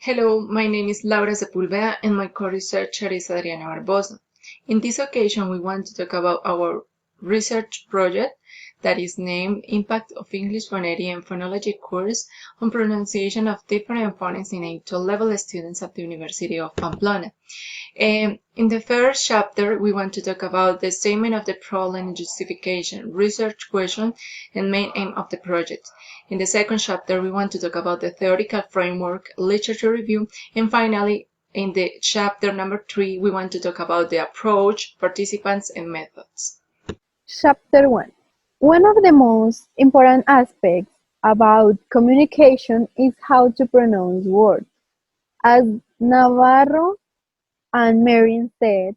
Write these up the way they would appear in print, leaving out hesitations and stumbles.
Hello, my name is Laura Sepulveda and my co-researcher is Adriana Barbosa. In this occasion, we want to talk about our research project that is named Impact of English Phonetic and Phonology course on pronunciation of different phonemes in A2 level students at the University of Pamplona. In the first chapter, we want to talk about the statement of the problem and justification, research question, and main aim of the project. In the second chapter, we want to talk about the theoretical framework, literature review, and finally, in the chapter number 3, we want to talk about the approach, participants, and methods. Chapter 1. One of the most important aspects about communication is how to pronounce words. As Navarro and Marin said,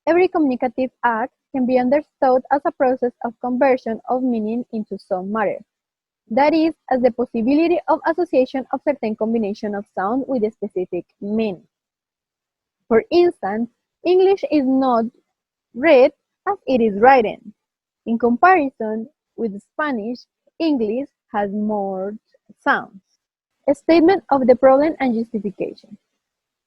every communicative act can be understood as a process of conversion of meaning into some matter. That is, as the possibility of association of certain combination of sound with a specific meaning. For instance, English is not read as it is written. In comparison with Spanish, English has more sounds. A statement of the problem and justification.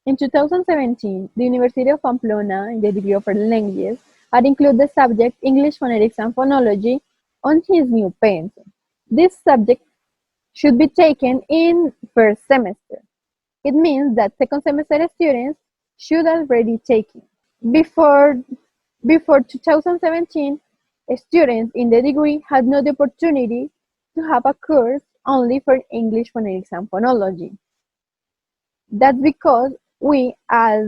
In 2017, the University of Pamplona, in the degree of languages, had included the subject English phonetics and phonology on his new pensum. This subject should be taken in first semester. It means that second semester students should already take it. Before 2017, students in the degree had no opportunity to have a course only for English phonetics and phonology. That's because we, as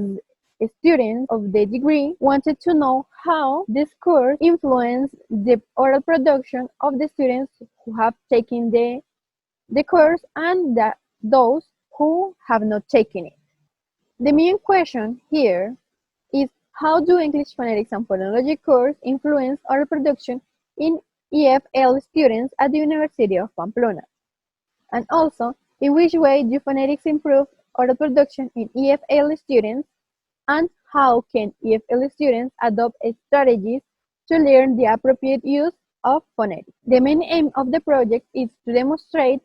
students of the degree, wanted to know how this course influenced the oral production of the students who have taken the course and those who have not taken it. The main question here is how do English phonetics and phonology course influence oral production in EFL students at the University of Pamplona? And also, in which way do phonetics improve oral production in EFL students, and how can EFL students adopt strategies to learn the appropriate use of phonetics? The main aim of the project is to demonstrate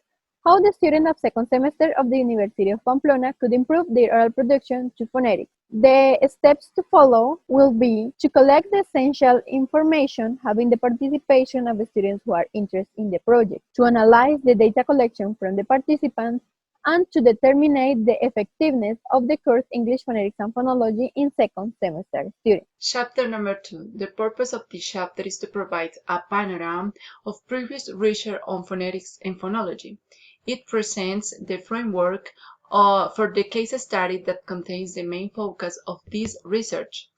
how the students of second semester of the University of Pamplona could improve their oral production to phonetics. The steps to follow will be to collect the essential information, having the participation of the students who are interested in the project, to analyze the data collection from the participants, and to determine the effectiveness of the course English Phonetics and Phonology in second semester students. Chapter number 2. The purpose of this chapter is to provide a panorama of previous research on phonetics and phonology. It presents the framework for the case study that contains the main focus of this research.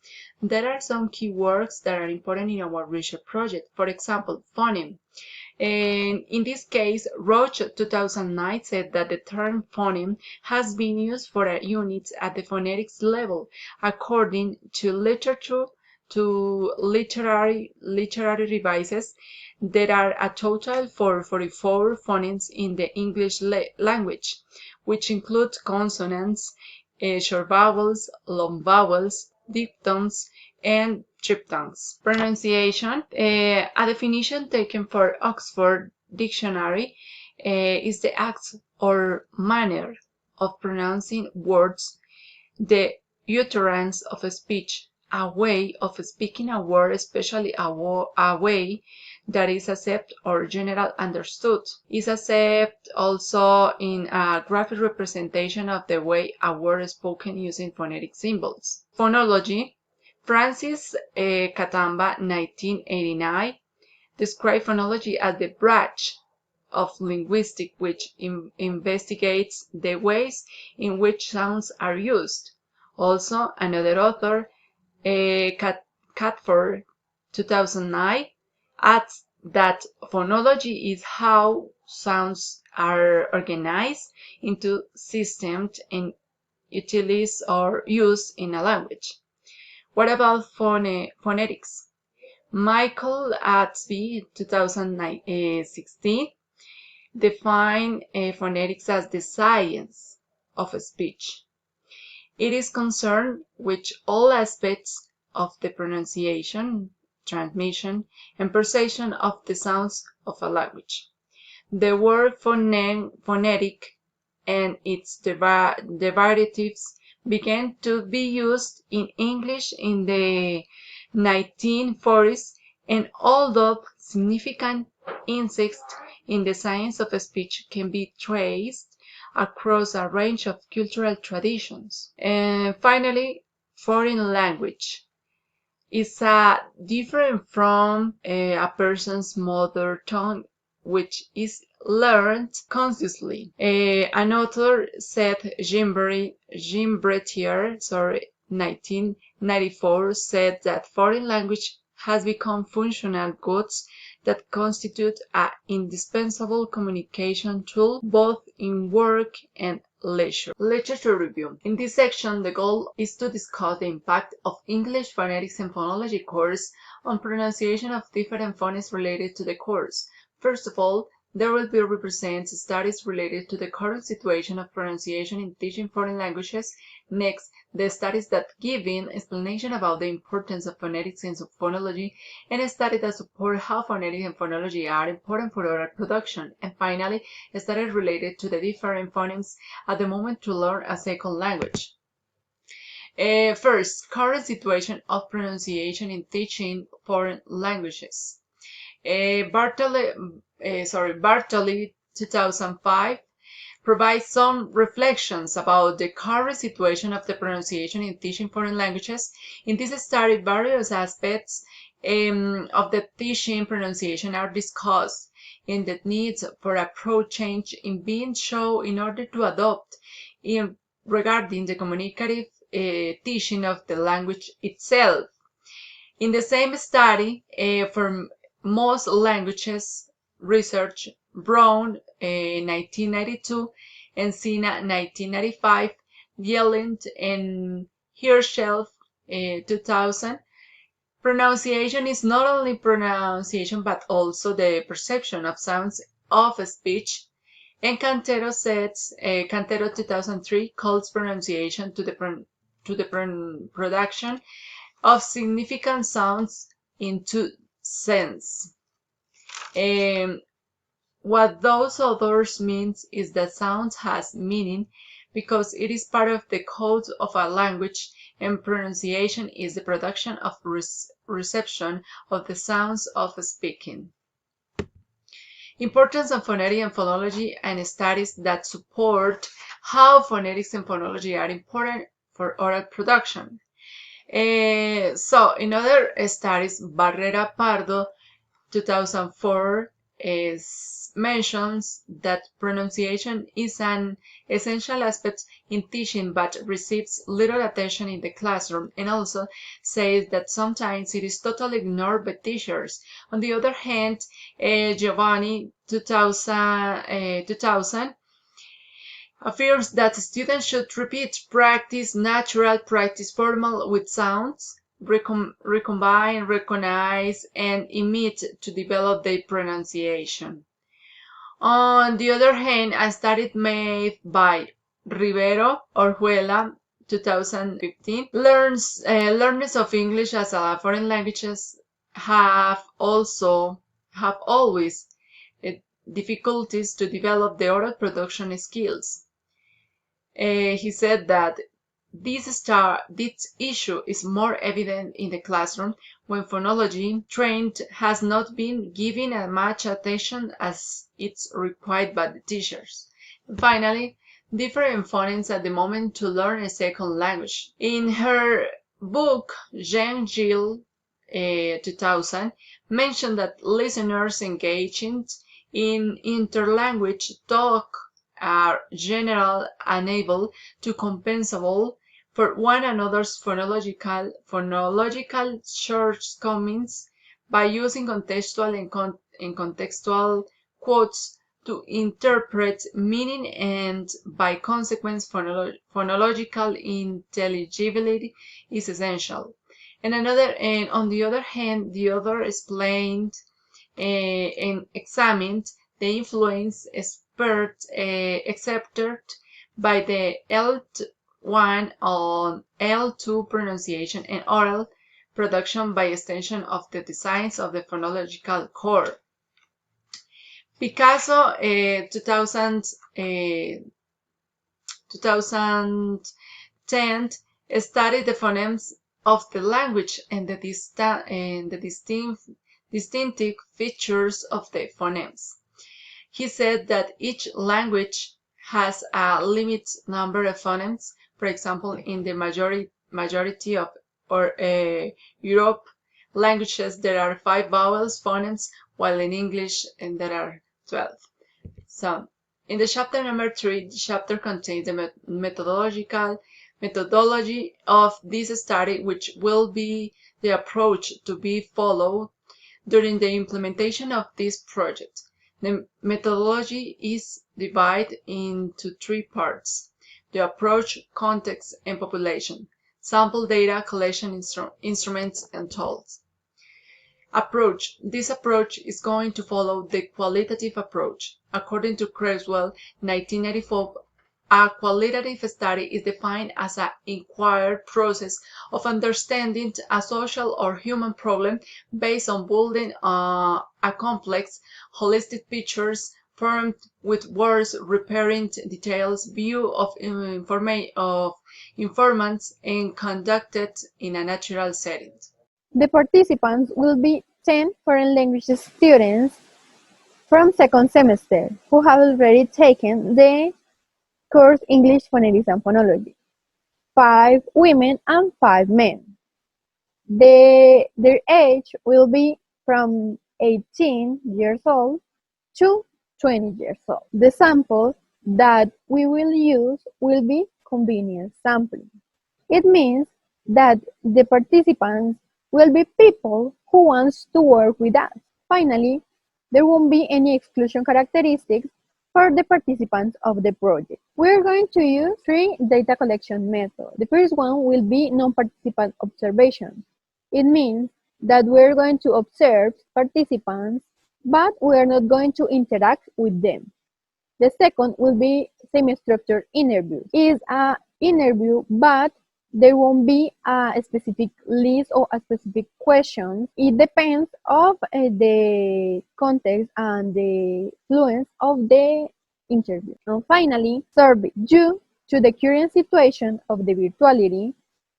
There are some key words that are important in our research project. For example, phoneme. And in this case, Roche 2009 said that the term phoneme has been used for a unit at the phonetics level. According to literature, to literary devices, there are a total of 44 phonemes in the English language, which include consonants, short vowels, long vowels, diphthongs, and triphthongs. Pronunciation. A definition taken for Oxford Dictionary is the act or manner of pronouncing words, the utterance of a speech, a way of speaking a word, especially a way that is accepted or generally understood. Is accepted also in a graphic representation of the way a word is spoken using phonetic symbols. Phonology. Francis Katamba, 1989, described phonology as the branch of linguistics which investigates the ways in which sounds are used. Also, another author, Catford, 2009, adds that phonology is how sounds are organized into systems and utilized or used in a language. What about phonetics? Michael Atsby, 2016, defined phonetics as the science of speech. It is concerned with all aspects of the pronunciation, transmission, and perception of the sounds of a language. The word phonetic and its derivatives began to be used in English in the 1940s, and although significant insights in the science of speech can be traced across a range of cultural traditions. And finally, foreign language is different from a person's mother tongue, which is learned consciously. An author, Seth Gimbretier, 1994, said that foreign language has become functional goods that constitute an indispensable communication tool both in work and leisure. Literature review. In this section, the goal is to discuss the impact of English phonetics and phonology course on pronunciation of different phonemes related to the course. First of all, there will be represent studies related to the current situation of pronunciation in teaching foreign languages. Next, the studies that give an explanation about the importance of phonetics and phonology, and a study that support how phonetics and phonology are important for oral production. And finally, a study related to the different phonemes at the moment to learn a second language. First, current situation of pronunciation in teaching foreign languages. Bartoli 2005 provides some reflections about the current situation of the pronunciation in teaching foreign languages. In this study, various aspects of the teaching pronunciation are discussed, and the needs for approach change in being shown in order to adopt in regarding the communicative teaching of the language itself. In the same study, for most languages research, Brown 1992 and Sina 1995, Yelland and Hirschfeld 2000, pronunciation is not only pronunciation but also the perception of sounds of speech. And Cantero says, Cantero 2003 calls pronunciation to the production of significant sounds in two sense. What those authors mean is that sound has meaning because it is part of the code of a language, and pronunciation is the production of reception of the sounds of speaking. Importance of phonetics and phonology, and studies that support how phonetics and phonology are important for oral production. So, in other studies, Barrera Pardo 2004 mentions that pronunciation is an essential aspect in teaching but receives little attention in the classroom, and also says that sometimes it is totally ignored by teachers. On the other hand, Giovanni 2000 affirms that students should repeat, practice natural, practice formal with sounds, recombine, recognize, and emit to develop their pronunciation. On the other hand, a study made by Rivero Orjuela 2015 learners of English as a foreign languages have always difficulties to develop the oral production skills. He said that this issue is more evident in the classroom when phonology trained has not been given as much attention as it's required by the teachers. And finally, different phonemes at the moment to learn a second language. In her book, Jean Gilles 2000 mentioned that listeners engaging in interlanguage talk are generally unable to compensable for one another's phonological shortcomings by using contextual and contextual quotes to interpret meaning, and by consequence phonological intelligibility is essential. And on the other hand, the author explained and examined the influence exerted by the L1 on L2 pronunciation and oral production by extension of the designs of the phonological core. Picasso 2000 2010 studied the phonemes of the language and the distinctive features of the phonemes. He said that each language has a limited number of phonemes. For example, in the majority of Europe languages, there are 5 vowels phonemes, while in English there are 12. So, in the chapter number 3, the chapter contains the methodology of this study, which will be the approach to be followed during the implementation of this project. The methodology is divided into 3 parts: the approach, context, and population, sample data collection instruments and tools. Approach. This approach is going to follow the qualitative approach. According to Creswell, 1994, a qualitative study is defined as an inquired process of understanding a social or human problem based on building a complex, holistic pictures formed with words, repairing details, view of informants, and conducted in a natural setting. The participants will be 10 foreign language students from second semester who have already taken the course English Phonetics and Phonology. 5 women and 5 men. Their age will be from 18 years old to 20 years old. The sample that we will use will be convenience sampling. It means that the participants will be people who want to work with us. Finally, there won't be any exclusion characteristics for the participants of the project. We're going to use 3 data collection methods. The first one will be non-participant observation. It means that we're going to observe participants, but we're not going to interact with them. The second will be semi-structured interview. It's an interview, but there won't be a specific list or a specific question. It depends of the context and the fluence of the interview. And finally, survey. Due to the current situation of the virtuality,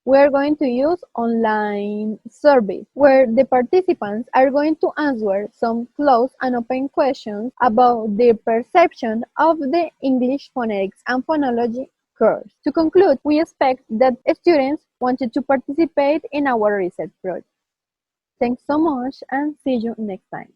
we're going to use online surveys where the participants are going to answer some closed and open questions about their perception of the English phonetics and phonology course. To conclude, we expect that students wanted to participate in our research project. Thanks so much and see you next time.